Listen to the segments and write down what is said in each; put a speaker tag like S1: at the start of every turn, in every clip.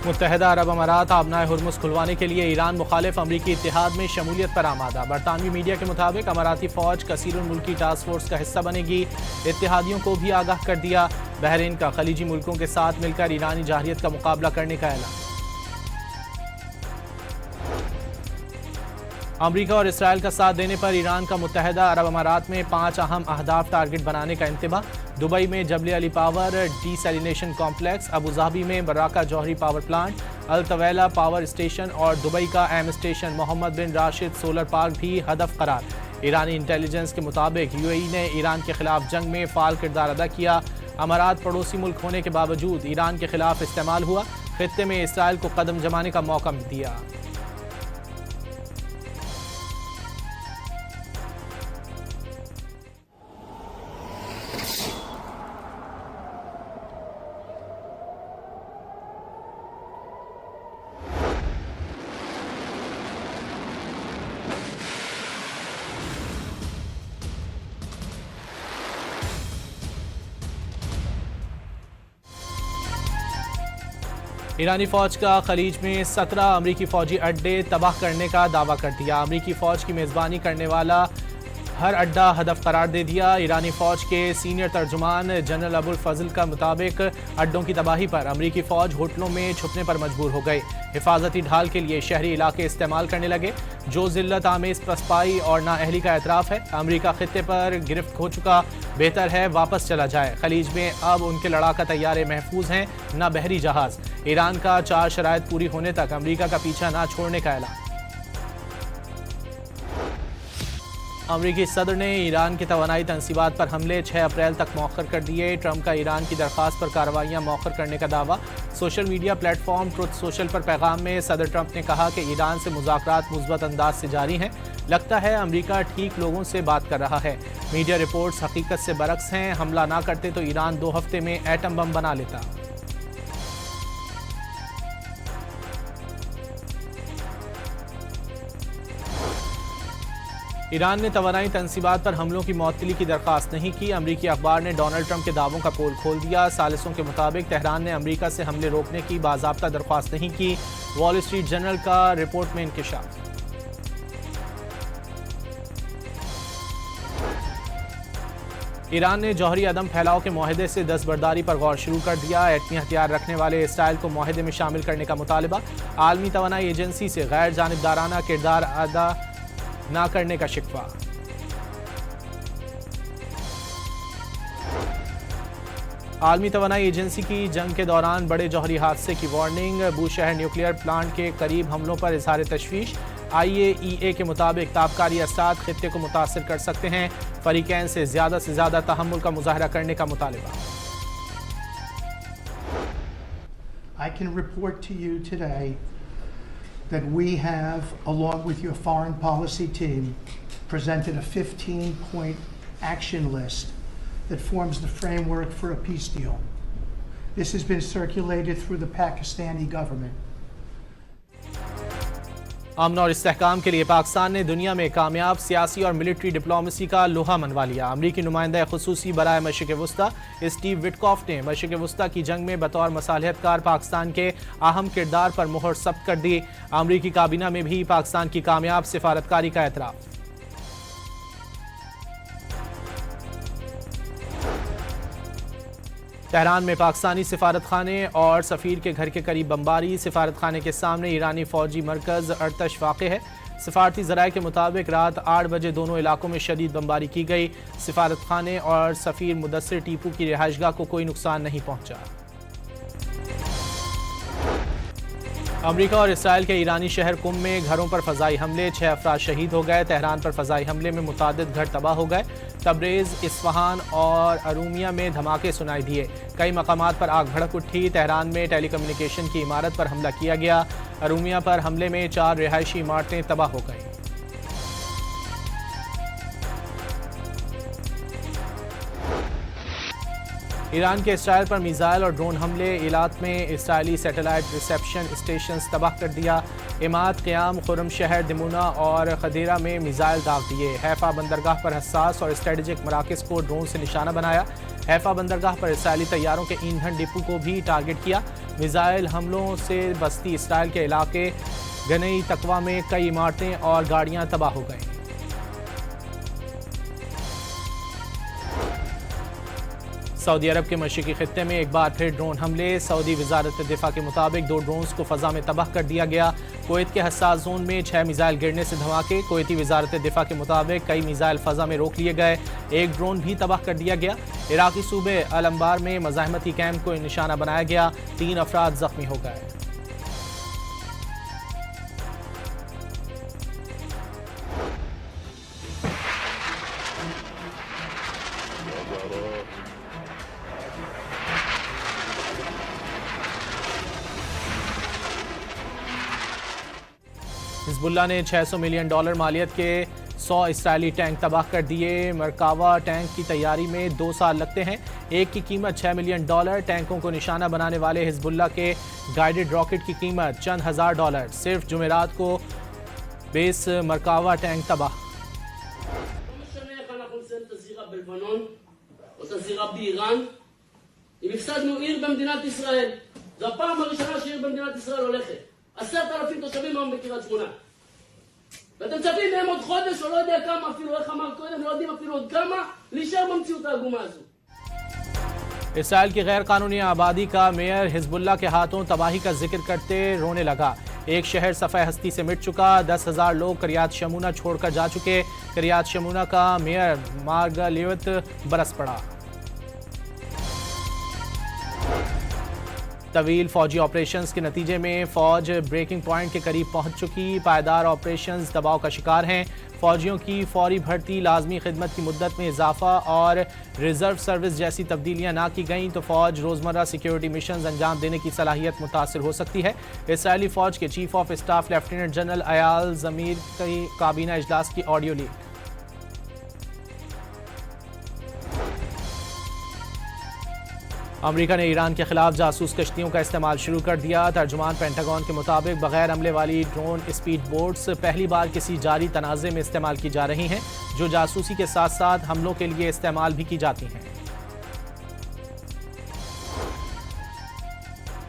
S1: मुत्तहिदा अरब अमारात आबनाए हुर्मुज़ खुलवाने के लिए ईरान मुखालिफ अमरीकी इत्तेहाद में शमूलियत पर आमादा। बरतानवी मीडिया के मुताबिक अमाराती फ़ौज कसीरुल मुल्की टास्क फोर्स का हिस्सा बनेगी। इत्तेहादियों को भी आगाह कर दिया। बहरीन का खलीजी मुल्कों के साथ मिलकर ईरानी जारहियत का मुकाबला करने का ऐलान। अमरीका और इसराइल का साथ देने पर ईरान का मुत्तहिदा अरब अमारात में 5 अहम अहदाफ टारगेट बनाने का इंतबा। दुबई में Jebel Ali power desalination complex, Abu Dhabi में बर्राका जौहरी power plant, Al Taweelah power station और दुबई का M station Mohammed bin Rashid solar park भी हदफ करार। ईरानी इंटेलिजेंस के मुताबिक यूएई ने ईरान के खिलाफ जंग में फाल किरदार अदा किया। अमारात पड़ोसी मुल्क होने के बावजूद ईरान के खिलाफ इस्तेमाल हुआ। खित्ते में इसराइल को कदम जमाने का मौका दिया। ईरानी फौज का खलीज में 17 अमरीकी फौजी अड्डे तबाह करने का दावा कर दिया। अमरीकी फौज की मेज़बानी करने वाला हर अड्डा हदफ करार दे दिया। ईरानी फौज के सीनियर तर्जुमान जनरल अबुल फजल का मुताबिक अड्डों की तबाही पर अमरीकी फौज होटलों में छुपने पर मजबूर हो गए। हिफाजती ढाल के लिए शहरी इलाके इस्तेमाल करने लगे। जो जिल्लत आमेज पसपाई और नाअहली का एतराफ़ है। अमरीका खित्ते पर गिरफ्त हो चुका, बेहतर है वापस चला जाए। खलीज में अब उनके लड़ाका तैयारे महफूज हैं, न बहरी जहाज। ईरान का 4 शराइत पूरी होने तक अमरीका का पीछा न छोड़ने का ऐलान। अमरीकी सदर ने ईरान की तवानाई तनसीबात पर हमले 6 अप्रैल तक मौखर कर दिए। ट्रंप का ईरान की दरख्वास्त पर कार्रवाइयां मौखर करने का दावा। Social media platform truth social पर पैगाम में सदर ट्रंप ने कहा कि ईरान से मुज़ाकरात मुस्बत अंदाज से जारी हैं। लगता है अमरीका ठीक लोगों से बात कर रहा है। मीडिया रिपोर्ट्स हकीकत से बरक्स हैं। हमला ना करते तो ईरान 2 हफ्ते में एटम बम बना लेता। ईरान ने तवानाई तनसीबात पर हमलों की मअतली की दरख्वास्त नहीं की। अमरीकी अखबार ने डोनाल्ड ट्रंप के दावों का पोल खोल दिया। सालिसों के मुताबिक तेहरान ने अमरीका से हमले रोकने की बाज़ाब्ता दरख्वास्त नहीं की। वॉल स्ट्रीट जर्नल का रिपोर्ट में इंकिशाफ। ईरान ने जौहरी अदम फैलाव के मुआहदे से दस्तबरदारी पर गौर शुरू कर दिया। एटमी हथियार रखने वाले इसराइल को मुआहदे में शामिल करने का मुतालबा। आलमी तवानाई एजेंसी से गैर जानिबदाराना किरदार अदा ना करने का शिकवा। आलमी तवानाई एजेंसी की जंग के दौरान बड़े जौहरी हादसे की वार्निंग। बूशहर न्यूक्लियर प्लांट के करीब हमलों पर इजहार तशवीश। IAEA के मुताबिक ताबकारी असरात खित्ते को मुतासर कर सकते हैं। फरीकैन से ज़्यादा तहम्मुल का मुजाहरा करने का मुतालबा।
S2: I can report to you today that we have, along with your foreign policy team, presented a 15-point action list that forms the framework for a peace deal. This has been circulated through the Pakistani government.
S1: अमन और इस्तेहकाम के लिए पाकिस्तान ने दुनिया में कामयाब सियासी और military diplomacy का लोहा मनवा लिया। अमरीकी नुमाइंदा खुसूसी बराए मशरिक़ वस्ता स्टीव विटकॉफ ने मशरिक़ वस्ता की जंग में बतौर मसालिहतकार पाकिस्तान के अहम किरदार पर मोहर सब्त कर दी। अमरीकी काबीना में भी पाकिस्तान की कामयाब सिफारतकारी का एतराफ़। तेहरान में पाकिस्तानी सिफारत खाने और सफ़ीर के घर के करीब बमबारी। सिफारत खाने के सामने ईरानी फ़ौजी मरकज़ अर्तश वाक़ है। सिफारती ज़राए के मुताबिक रात 8 बजे दोनों इलाकों में शदीद बमबारी की गई। सिफारत खाने और सफ़ीर मुदस्सिर टीपू की रिहाइशगाह को कोई नुकसान नहीं पहुँचा। अमरीका और इसराइल के ईरानी शहर कुम में घरों पर फ़ज़ाई हमले, 6 अफराद शहीद हो गए। तेहरान पर फ़ज़ाई हमले में मुतादिद घर तबाह हो गए। तब्रेज़, इस्फ़हान और अरूमिया में धमाके सुनाई दिए। कई मकामात पर आग भड़क उठी। तेहरान में टेलीकम्युनिकेशन की इमारत पर हमला किया गया। अरूमिया पर हमले में 4 रिहायशी इमारतें तबाह हो गईं। ईरान के इसराइल पर मिसाइल और ड्रोन हमले। इलात में इसराइली सैटेलाइट रिसेप्शन स्टेशन तबाह कर दिया। इमाद, क़याम, खुरम शहर, दिमुना और खदेरा में मिसाइल दाग दिए। हैफा बंदरगाह पर हसास और स्ट्रेटेजिक मराकज़ को ड्रोन से निशाना बनाया। हैफा बंदरगाह पर इसराइली तैयारों के ईंधन डिपो को भी टारगेट किया। मिसाइल हमलों से बस्ती इसराइल के इलाके गनई तकवा में कई इमारतें और गाड़ियां तबाह हो गईं। सऊदी अरब के मशरिकी खित्ते में एक बार फिर ड्रोन हमले। सऊदी वजारत दिफा के मुताबिक 2 ड्रोन्स को फजा में तबाह कर दिया गया। कुवैत के हसास जोन में 6 मिसाइल गिरने से धमाके। कुवैती वजारत दिफा के मुताबिक कई मिसाइल फजा में रोक लिए गए। एक ड्रोन भी तबाह कर दिया गया। इराकी सूबे अल अंबार में मज़ाहमती कैंप को निशाना बनाया गया। 3 अफराद जख्मी हो गए। हिजबुल्लाह ने $600 मिलियन मालियत के 100 इसराइली टैंक तबाह कर दिए। मरकावा टैंक की तैयारी में 2 साल लगते हैं। एक की कीमत $6 मिलियन। टैंकों को निशाना बनाने वाले हिजबुल्लाह के गाइडेड रॉकेट की कीमत चंद $1000। सिर्फ जुमेरात को बेस मरकावा टैंक तबाह।
S3: הפסדנו עיר במדינת ישראל. זו הפעם הראשונה שעיר במדינת ישראל הולכת. 10,000 תושבים היום בקריית שמונה. ואתם מצפים מהם עוד חודש או לא יודע כמה, אפילו איך אמר קודם, לא יודעים אפילו עוד כמה, להישאר במציאות העגומה הזו.
S1: इसराइल की गैर कानूनी आबादी का मेयर हिजबुल्लाह के हाथों तबाही का जिक्र करते रोने लगा। एक शहर सफ़े हस्ती से मिट चुका। 10,000 लोग करियात शमूना छोड़कर जा चुके। करियात शमूना का मेयर मार्गालिवत बरस पड़ा। तवील फौजी ऑपरेशंस के नतीजे में फौज ब्रेकिंग पॉइंट के करीब पहुंच चुकी। पायदार ऑपरेशंस दबाव का शिकार हैं। फौजियों की फौरी भर्ती, लाजमी खिदमत की मुद्दत में इजाफा और रिजर्व सर्विस जैसी तब्दीलियां ना की गईं तो फौज रोजमर्रा सिक्योरिटी मिशन अंजाम देने की सलाहियत मुतासर हो सकती है। इसराइली फौज के chief of staff lieutenant general Eyal Zamir की काबीना इजलास की ऑडियो लीक। अमेरिका ने ईरान के खिलाफ जासूस कश्तियों का इस्तेमाल शुरू कर दिया। तर्जुमान पेंटागन के मुताबिक बगैर हमले वाली ड्रोन स्पीड बोट्स पहली बार किसी जारी तनाज़े में इस्तेमाल की जा रही हैं, जो जासूसी के साथ साथ हमलों के लिए इस्तेमाल भी की जाती हैं।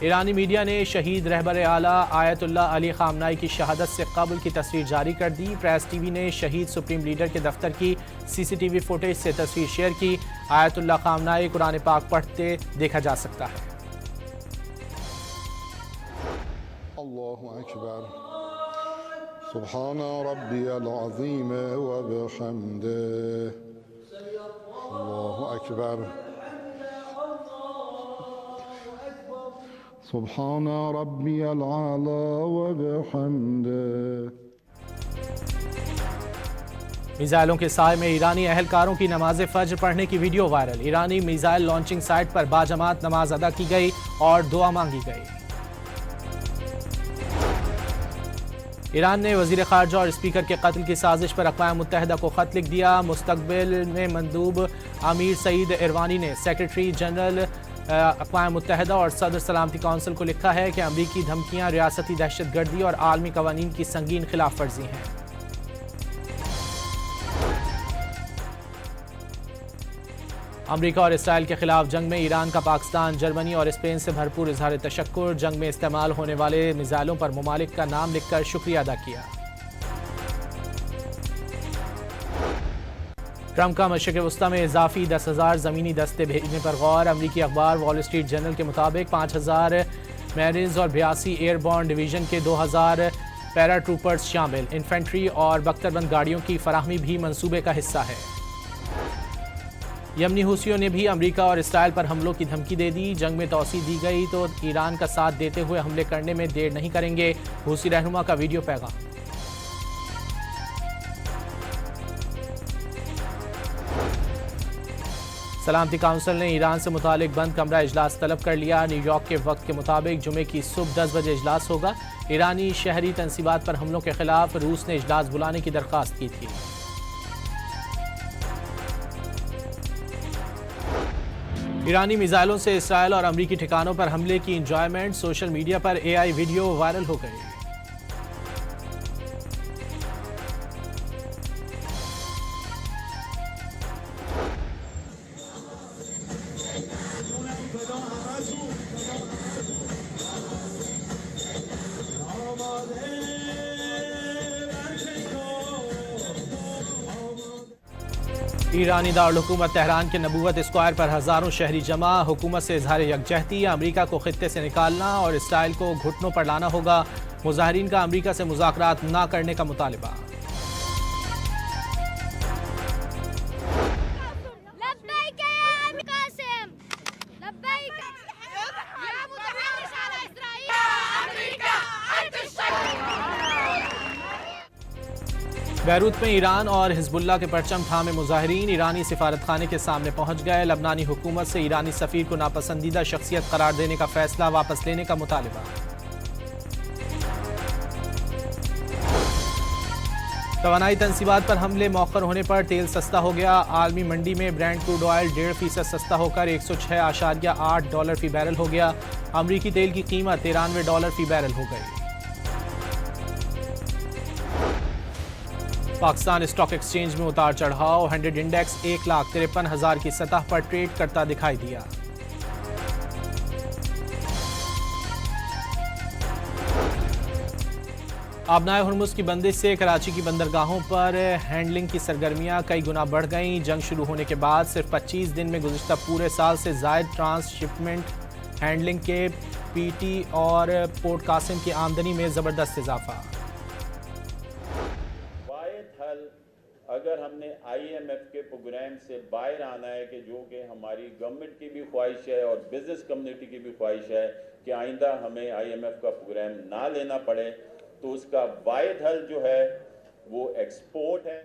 S1: ईरानी मीडिया ने शहीद रहबर आला आयतुल्लाह अली खामनाई की शहादत से कबल की तस्वीर जारी कर दी। प्रेस टीवी ने शहीद सुप्रीम लीडर के दफ्तर की CCTV फुटेज से तस्वीर शेयर की। आयतुल्लाह खामनाई कुरान पाक पढ़ते देखा जा सकता है।
S4: अल्लाहु अकबर सुभान रब्बियल अज़ीम व बिहम्दिही अल्लाहु अकबर सुभान रब्बियल आला व बिहम्दिही।
S1: मिसाइलों के साए में ईरानी अहलकारों की नमाज फज्र पढ़ने की वीडियो वायरल। ईरानी मिसाइल लॉन्चिंग साइट पर बाजमात नमाज अदा की गई और दुआ मांगी गई। ईरान ने वजीर खारजा और स्पीकर के कत्ल की साजिश पर अक़वाम मुत्तहिदा को खत लिख दिया। मुस्तकबिल में मंदूब आमिर सईद इरवानी ने सेक्रेटरी जनरल अक़वाम मुत्तहिदा और सदर सलामती कौंसिल को लिखा है कि अमरीकी धमकियां रियासती दहशतगर्दी और आलमी कवानीन की संगीन खिलाफ वर्जी हैं। अमरीका और इसराइल के खिलाफ जंग में ईरान का पाकिस्तान, जर्मनी और स्पेन से भरपूर इजहार तशक्कुर। जंग में इस्तेमाल होने वाले मिसाइलों पर ममालिक का नाम लिखकर शुक्रिया अदा किया। ट्रंप का मशरिक़ वस्ता में इजाफी 10,000 ज़मीनी दस्ते भेजने पर गौर। अमरीकी अखबार वॉल स्ट्रीट जर्नल के मुताबिक 5,000 मैरिन्स और 82 एयरबॉर्न डिवीजन के 2,000 पैरा ट्रूपर्स शामिल। इन्फेंट्री और बख्तरबंद गाड़ियों की फराहमी भी मंसूबे का हिस्सा है। यमनी हुसियों ने भी अमेरिका और इसराइल पर हमलों की धमकी दे दी। जंग में तौसी दी गई तो ईरान का साथ देते हुए हमले करने में देर नहीं करेंगे। हुसी रहनुमा का वीडियो पैगाम। सलामती काउंसिल ने ईरान से मुतालिक बंद कमरा इजलास तलब कर लिया। न्यूयॉर्क के वक्त के मुताबिक जुमे की सुबह 10 बजे इजलास होगा। ईरानी शहरी तंसीबात पर हमलों के खिलाफ रूस ने इजलास बुलाने की दरख्वास्त की थी। ईरानी मिसाइलों से इसराइल और अमरीकी ठिकानों पर हमले की इंजॉयमेंट। सोशल मीडिया पर AI वीडियो वायरल हो गई। ईरानी दारुल-हुकूमत तेहरान के नबूवत स्क्वायर पर हजारों शहरी जमा, हुकूमत से इजहार यकजहती, अमरीका को खित्ते से निकालना और इसराइल को घुटनों पर लाना होगा। मुजाहिरीन का अमरीका से मुज़ाकरात न करने का मुतालिबा। बैरूत में ईरान और हिजबुल्लाह के परचम थामे मुजाहिरीन ईरानी सिफारत खाने के सामने पहुंच गए। लबनानी हुकूमत से ईरानी सफीर को नापसंदीदा शख्सियत करार देने का फैसला वापस लेने का मुतालिबा। तवानाई तनसीबात पर हमले मौखर होने पर तेल सस्ता हो गया। आलमी मंडी में ब्रेंट क्रूड ऑयल 1.5% सस्ता होकर $106.8 फी बैरल हो गया। अमरीकी तेल की कीमत $93 फी बैरल हो गई। पाकिस्तान स्टॉक एक्सचेंज में उतार चढ़ाव, 100 इंडेक्स 1,53,000 की सतह पर ट्रेड करता दिखाई दिया। आबनाए हुर्मुज़ की बंदिश से कराची की बंदरगाहों पर हैंडलिंग की सरगर्मियां कई गुना बढ़ गईं। जंग शुरू होने के बाद सिर्फ 25 दिन में गुज़िश्ता पूरे साल से ज़ायद ट्रांसशिपमेंट हैंडलिंग के पीटी और पोर्ट कासिम की आमदनी में ज़बरदस्त इजाफा।
S5: अगर हमने IMF के प्रोग्राम से बाहर आना है कि जो कि हमारी गवर्नमेंट की भी ख्वाहिश है और बिजनेस कम्युनिटी की भी ख्वाहिश है कि आइंदा हमें IMF का प्रोग्राम ना लेना पड़े, तो उसका वाहिद हल जो है वो एक्सपोर्ट है।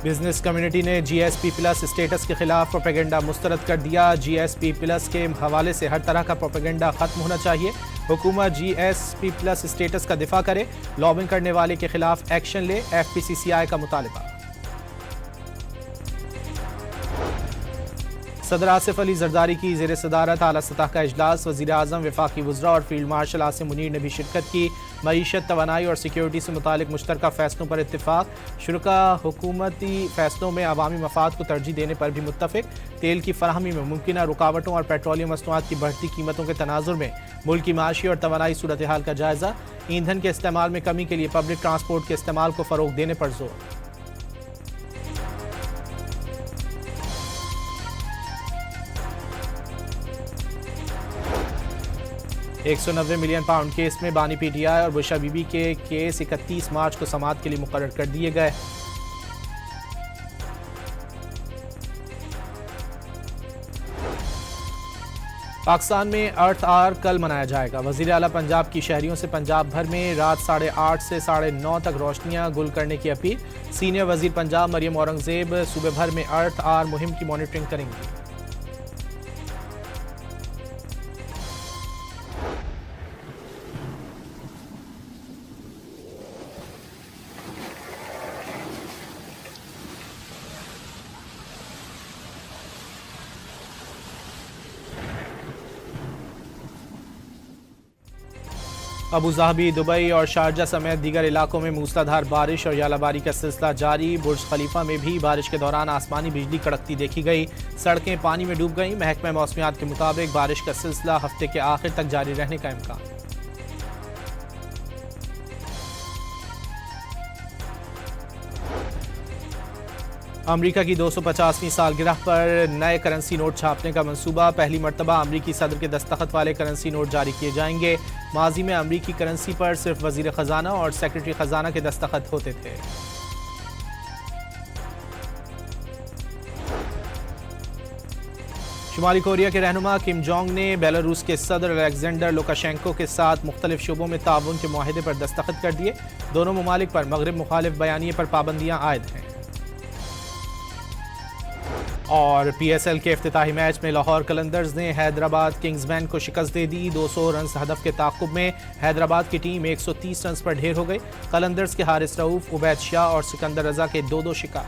S1: बिजनेस कम्युनिटी ने GSP प्लस स्टेटस के खिलाफ प्रोपेगेंडा मुस्तरद कर दिया। GSP प्लस के हवाले से हर तरह का प्रोपेगेंडा खत्म होना चाहिए। हुकूमत GSP प्लस स्टेटस का दिफा करे, लॉबिंग करने वाले के खिलाफ एक्शन ले, FPCCI का मुतालिबा। सदर आसिफ अली जरदारी की ज़ेर सदारत आला सतह का इजलास, वज़ीर आज़म, वफाकी वज़रा और फील्ड मार्शल आसिम मुनीर ने भी शिरकत की। मईशत, तवानाई और सिक्योरिटी से मुतालिक मुश्तरका फैसलों पर इत्तिफाक। शुरका हुकूमती फैसलों में अवामी मफाद को तरजीह देने पर भी मुत्तफिक। तेल की फराहमी में मुमकिन रुकावटों और पेट्रोलियम मसनूआत की बढ़ती कीमतों के तनाजुर में मुल्क की माशी और तवानाई सूरत हाल का जायजा। ईंधन के इस्तेमाल में कमी के लिए पब्लिक ट्रांसपोर्ट के इस्तेमाल को फ़रोग देने पर जोर। £190 मिलियन केस में बानी PTI और बुशा बीबी के केस 31 मार्च को समाअत के लिए मुकर्रर कर दिए गए। पाकिस्तान में अर्थ आवर कल मनाया जाएगा। वज़ीर आला पंजाब की शहरियों से पंजाब भर में रात 8:30 से 9:30 तक रोशनियां गुल करने की अपील। सीनियर वज़ीर पंजाब मरियम औरंगज़ेब सूबे भर में अर्थ आवर मुहिम की मॉनिटरिंग करेंगी। अबू धाबी, दुबई और शारजा समेत दीगर इलाकों में मूसलाधार बारिश और यालाबारी का सिलसिला जारी। बुर्ज खलीफा में भी बारिश के दौरान आसमानी बिजली कड़कती देखी गई। सड़कें पानी में डूब गईं। महकमा मौसमियात के मुताबिक बारिश का सिलसिला हफ्ते के आखिर तक जारी रहने का इम्कान। अमरीका की 250वीं सालगिरह पर नए करेंसी नोट छापने का मंसूबा। पहली मरतबा अमरीकी सदर के दस्तखत वाले करेंसी नोट जारी किए जाएंगे। माजी में अमरीकी करेंसी पर सिर्फ वजीर खजाना और सेक्रेटरी खजाना के दस्तखत होते थे। शुमाली कोरिया के रहनुमा किम जोंग ने बेलारूस के सदर अलेक्जेंडर लुकाशेंको के साथ मुख्तलिफ शोबों में ताउन के मुआहदे पर दस्तखत कर दिए। दोनों ममालिक पर मगरिब मुखालिफ बयानिए पर पाबंदियां आयद हैं। और PSL के इफ्तिताही मैच में लाहौर कलंदर्स ने हैदराबाद किंग्समैन को शिकस्त दे दी। 200 रन हदफ के ताक़ुब में हैदराबाद की टीम 130 रन पर ढेर हो गई। कलंदर्स के हारिस रऊफ, उबैद शाह और सिकंदर रजा के 2-2 शिकार।